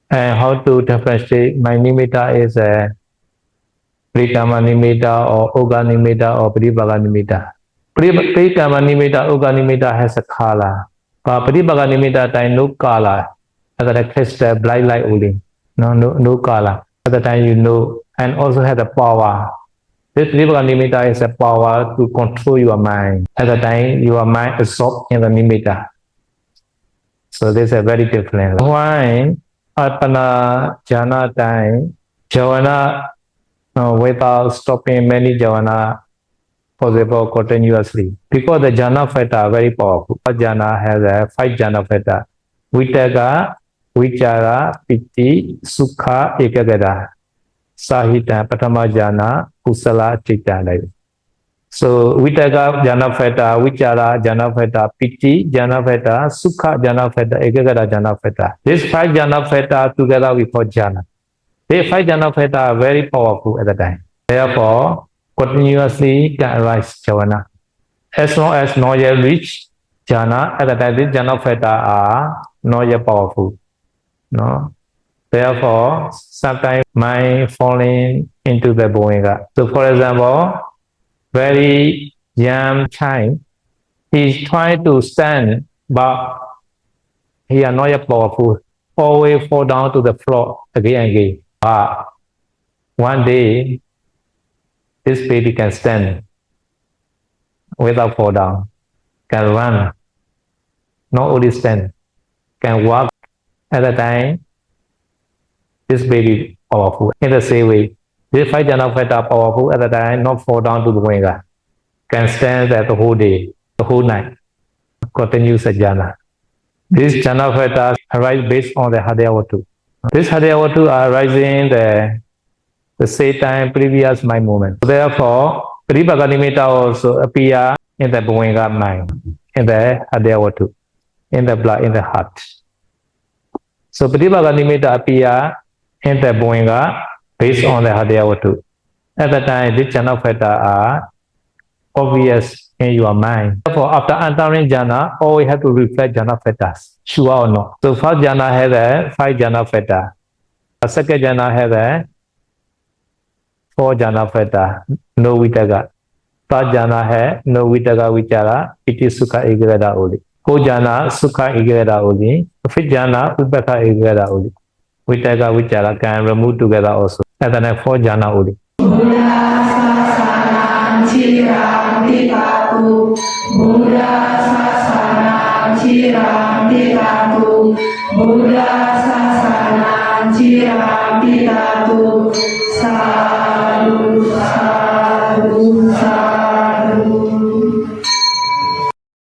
And how to differentiate my nimitta is a Pritama nimitta or Oga nimitta or Pritipaka nimitta. Pritama nimitta, Oga nimitta has a color. But Pritipaka nimitta time no color. At the crystal bright light only. No color. At the time you know, and also has a power. This Pritipaka nimitta is a power to control your mind. At the time your mind absorbed in the nimitta. So this is a very different. Why Arpana jhana time, jhana without stopping many jhana possible continuously. Because the jhana factor are very powerful. Jhana has a 5 jhana factor. Vitaka, Vichara, Piti, Sukha, Ekagata. Sahita, Patama jhana, Kusala, Chitta. So Vitaka jhana factor, Vichara jhana factor, Piti jhana factor, Sukha jhana factor, Ekagata jhana factor. These 5 jhana factor together we call jhana. These 5 jhana factor are very powerful at the time. Therefore, continuously can arise jhana. As long as not yet reach jhana, at the time these jhana factor are not yet powerful. No. Therefore, sometimes mind falling into the bhoinga. So for example, very young child, he is trying to stand, but he is not yet powerful. Always fall down to the floor again and again. But one day, this baby can stand without fall down, can run, not only stand, can walk. At the time, this baby powerful. In the same way, this 5 jhana factor powerful at the time, not fall down to the bhoinga, can stand there the whole day, the whole night, continues a jhana. These jhana factors arise based on the Hadayavatu. These Hadayavatu are arising the same time previous mind movement. Therefore, Pritipaka nimitta also appear in the bhoinga mind, in the Hadayavatu, in the blood, in the heart. So Pritipaka nimitta appear in the bhoinga based on the Hadayavatu. At the time, these jhana factors are obvious in your mind. Therefore, after entering jhana, always have to reflect jhana factors, sure or not. So first jhana has a 5 jhana factor. The second jhana has a 4 jhana factor, no vitaka. Third jhana has no vitaka vichara, it is sukha ekagata only. Fourth jhana, sukha ekagata only. Fifth jhana, upekha ekagata only. Vitaka vichara can remove together also. And then 4th jhana only. Buddha sasana chiram pitatu, Buddha sasana chiram pitatu, sadhu.